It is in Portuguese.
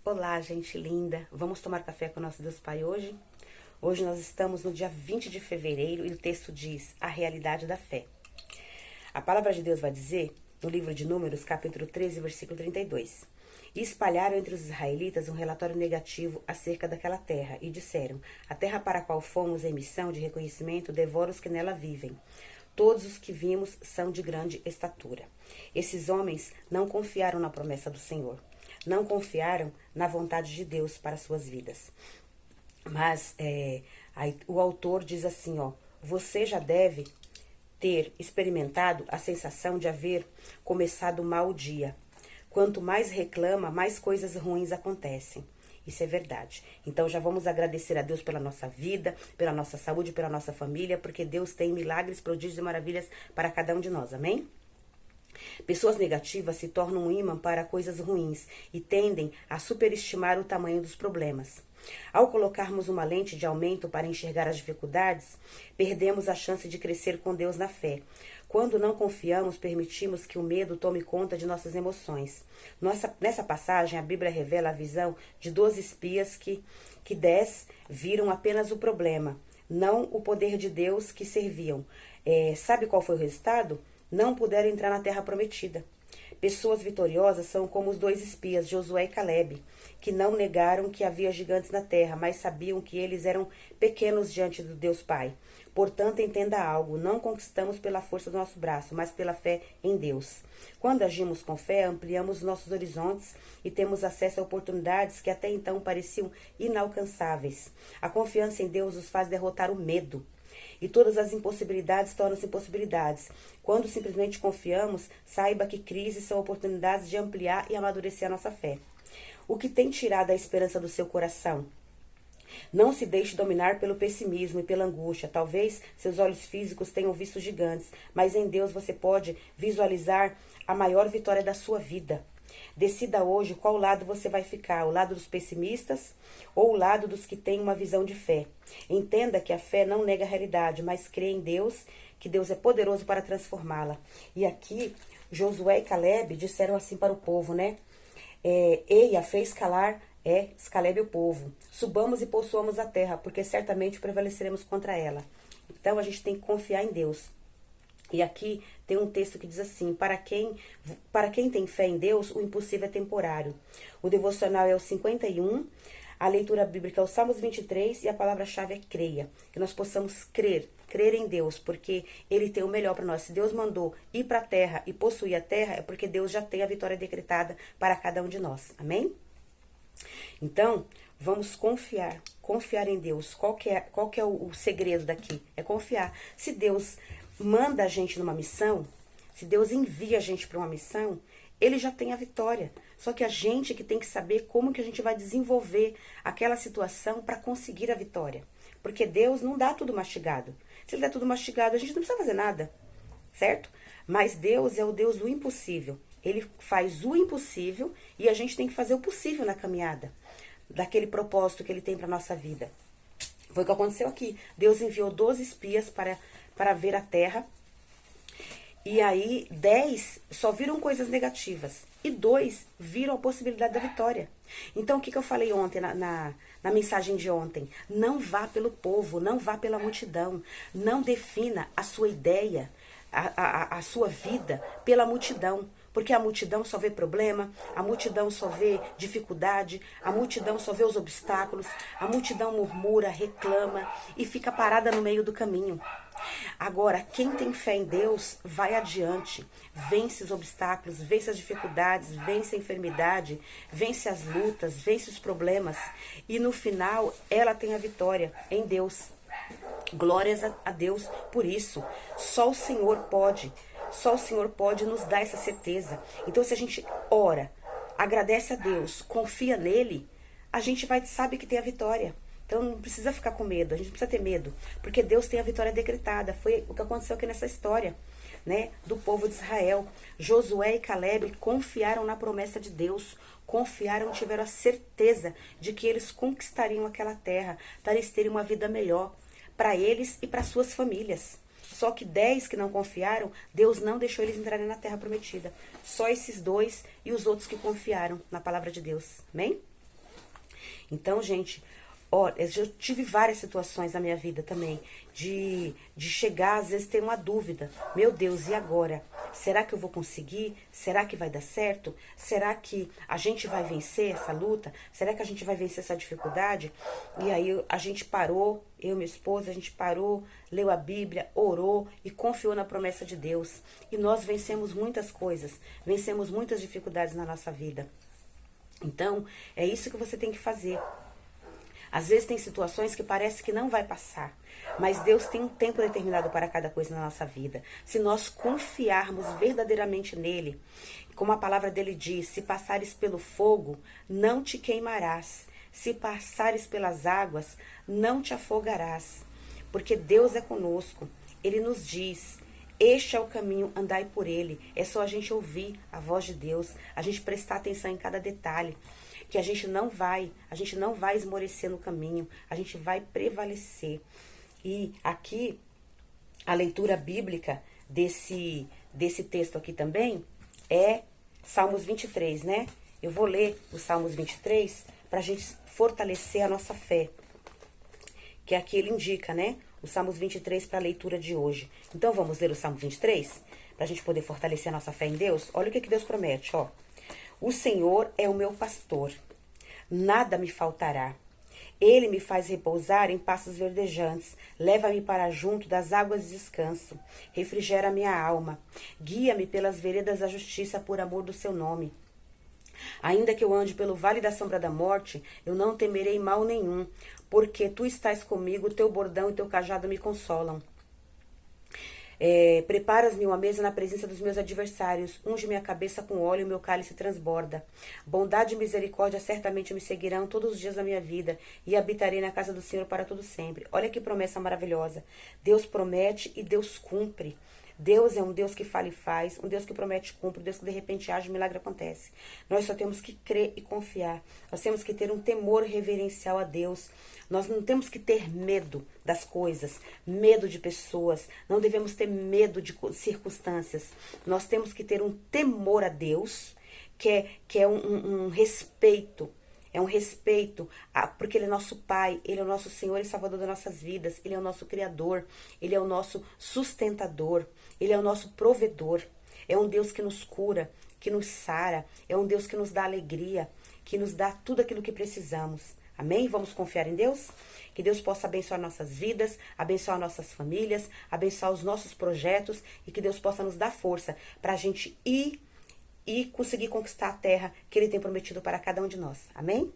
Olá, gente linda! Vamos tomar café com o nosso Deus Pai hoje? Hoje nós estamos no dia 20 de fevereiro e o texto diz a realidade da fé. A palavra de Deus vai dizer, no livro de Números, capítulo 13, versículo 32. E espalharam entre os israelitas um relatório negativo acerca daquela terra, e disseram: a terra para a qual fomos em missão de reconhecimento devora os que nela vivem. Todos os que vimos são de grande estatura. Esses homens não confiaram na promessa do Senhor. Não confiaram na vontade de Deus para suas vidas. Mas o autor diz assim, você já deve ter experimentado a sensação de haver começado mal o dia. Quanto mais reclama, mais coisas ruins acontecem. Isso é verdade. Então já vamos agradecer a Deus pela nossa vida, pela nossa saúde, pela nossa família, porque Deus tem milagres, prodígios e maravilhas para cada um de nós, amém? Pessoas negativas se tornam um imã para coisas ruins e tendem a superestimar o tamanho dos problemas. Ao colocarmos uma lente de aumento para enxergar as dificuldades, perdemos a chance de crescer com Deus na fé. Quando não confiamos, permitimos que o medo tome conta de nossas emoções. Nessa passagem, a Bíblia revela a visão de 12 espias que 10 viram apenas o problema, não o poder de Deus que serviam. Sabe qual foi o resultado? Não puderam entrar na terra prometida. Pessoas vitoriosas são como os 2 espias, Josué e Caleb, que não negaram que havia gigantes na terra, mas sabiam que eles eram pequenos diante do Deus Pai. Portanto, entenda algo, não conquistamos pela força do nosso braço, mas pela fé em Deus. Quando agimos com fé, ampliamos nossos horizontes e temos acesso a oportunidades que até então pareciam inalcançáveis. A confiança em Deus nos faz derrotar o medo. E todas as impossibilidades tornam-se possibilidades. Quando simplesmente confiamos, saiba que crises são oportunidades de ampliar e amadurecer a nossa fé. O que tem tirado a esperança do seu coração? Não se deixe dominar pelo pessimismo e pela angústia. Talvez seus olhos físicos tenham visto gigantes, mas em Deus você pode visualizar a maior vitória da sua vida. Decida hoje qual lado você vai ficar, o lado dos pessimistas ou o lado dos que têm uma visão de fé. Entenda que a fé não nega a realidade, mas crê em Deus, que Deus é poderoso para transformá-la. E aqui, Josué e Caleb disseram assim para o povo, né? Eia, fez calar Caleb e o povo. Subamos e possuamos a terra, porque certamente prevaleceremos contra ela. Então a gente tem que confiar em Deus. E aqui tem um texto que diz assim, para quem tem fé em Deus, o impossível é temporário. O devocional é o 51, a leitura bíblica é o Salmos 23 e a palavra-chave é creia. Que nós possamos crer em Deus, porque Ele tem o melhor para nós. Se Deus mandou ir para a terra e possuir a terra, é porque Deus já tem a vitória decretada para cada um de nós. Amém? Então, vamos confiar em Deus. Qual que é o segredo daqui? É confiar. Se Deus manda a gente numa missão, se Deus envia a gente para uma missão, Ele já tem a vitória. Só que a gente que tem que saber como que a gente vai desenvolver aquela situação para conseguir a vitória. Porque Deus não dá tudo mastigado. Se Ele dá tudo mastigado, a gente não precisa fazer nada, certo? Mas Deus é o Deus do impossível. Ele faz o impossível e a gente tem que fazer o possível na caminhada daquele propósito que Ele tem para nossa vida. Foi o que aconteceu aqui. Deus enviou 12 espias para ver a terra. E aí 10 só viram coisas negativas. E 2 viram a possibilidade da vitória. Então o que eu falei ontem na mensagem de ontem? Não vá pelo povo, não vá pela multidão. Não defina a sua ideia, a sua vida pela multidão. Porque a multidão só vê problema, a multidão só vê dificuldade, a multidão só vê os obstáculos, a multidão murmura, reclama e fica parada no meio do caminho. Agora, quem tem fé em Deus, vai adiante, vence os obstáculos, vence as dificuldades, vence a enfermidade, vence as lutas, vence os problemas e no final ela tem a vitória em Deus. Glórias a Deus por isso. Só o Senhor pode nos dar essa certeza. Então, se a gente ora, agradece a Deus, confia nele, a gente sabe que tem a vitória. Então, não precisa ficar com medo, a gente não precisa ter medo, porque Deus tem a vitória decretada. Foi o que aconteceu aqui nessa história, né, do povo de Israel. Josué e Caleb confiaram na promessa de Deus, confiaram, tiveram a certeza de que eles conquistariam aquela terra, para eles terem uma vida melhor, para eles e para suas famílias. Só que 10 que não confiaram, Deus não deixou eles entrarem na terra prometida. Só esses 2 e os outros que confiaram na palavra de Deus. Amém? Então, gente, ó, eu tive várias situações na minha vida também, de chegar, às vezes, ter uma dúvida. Meu Deus, e agora? Será que eu vou conseguir? Será que vai dar certo? Será que a gente vai vencer essa luta? Será que a gente vai vencer essa dificuldade? E aí a gente parou, eu e minha esposa, a gente parou, leu a Bíblia, orou e confiou na promessa de Deus. E nós vencemos muitas coisas, vencemos muitas dificuldades na nossa vida. Então, é isso que você tem que fazer. Às vezes tem situações que parece que não vai passar, mas Deus tem um tempo determinado para cada coisa na nossa vida. Se nós confiarmos verdadeiramente nele, como a palavra dele diz, se passares pelo fogo, não te queimarás. Se passares pelas águas, não te afogarás. Porque Deus é conosco. Ele nos diz, este é o caminho, andai por ele. É só a gente ouvir a voz de Deus, a gente prestar atenção em cada detalhe. Que a gente não vai esmorecer no caminho, a gente vai prevalecer. E aqui, a leitura bíblica desse texto aqui também é Salmos 23, né? Eu vou ler o Salmos 23 para a gente fortalecer a nossa fé. Que aqui ele indica, né? O Salmos 23 para a leitura de hoje. Então vamos ler o Salmo 23 para a gente poder fortalecer a nossa fé em Deus? Olha o que Deus promete, ó. O Senhor é o meu pastor, nada me faltará. Ele me faz repousar em pastos verdejantes, leva-me para junto das águas de descanso, refrigera minha alma, guia-me pelas veredas da justiça por amor do seu nome. Ainda que eu ande pelo vale da sombra da morte, eu não temerei mal nenhum, porque tu estás comigo, teu bordão e teu cajado me consolam. Preparas-me uma mesa na presença dos meus adversários, unge minha cabeça com óleo e meu cálice transborda. Bondade e misericórdia certamente me seguirão todos os dias da minha vida, e habitarei na casa do Senhor para todo sempre. Olha que promessa maravilhosa. Deus promete e Deus cumpre. Deus é um Deus que fala e faz, um Deus que promete e cumpre, um Deus que de repente age, o milagre acontece. Nós só temos que crer e confiar. Nós temos que ter um temor reverencial a Deus. Nós não temos que ter medo das coisas, medo de pessoas. Não devemos ter medo de circunstâncias. Nós temos que ter um temor a Deus, que é um respeito. É um respeito, porque Ele é nosso Pai, Ele é o nosso Senhor e Salvador das nossas vidas, Ele é o nosso Criador, Ele é o nosso sustentador, Ele é o nosso provedor. É um Deus que nos cura, que nos sara, é um Deus que nos dá alegria, que nos dá tudo aquilo que precisamos. Amém? Vamos confiar em Deus? Que Deus possa abençoar nossas vidas, abençoar nossas famílias, abençoar os nossos projetos e que Deus possa nos dar força para a gente ir e conseguir conquistar a terra que Ele tem prometido para cada um de nós. Amém?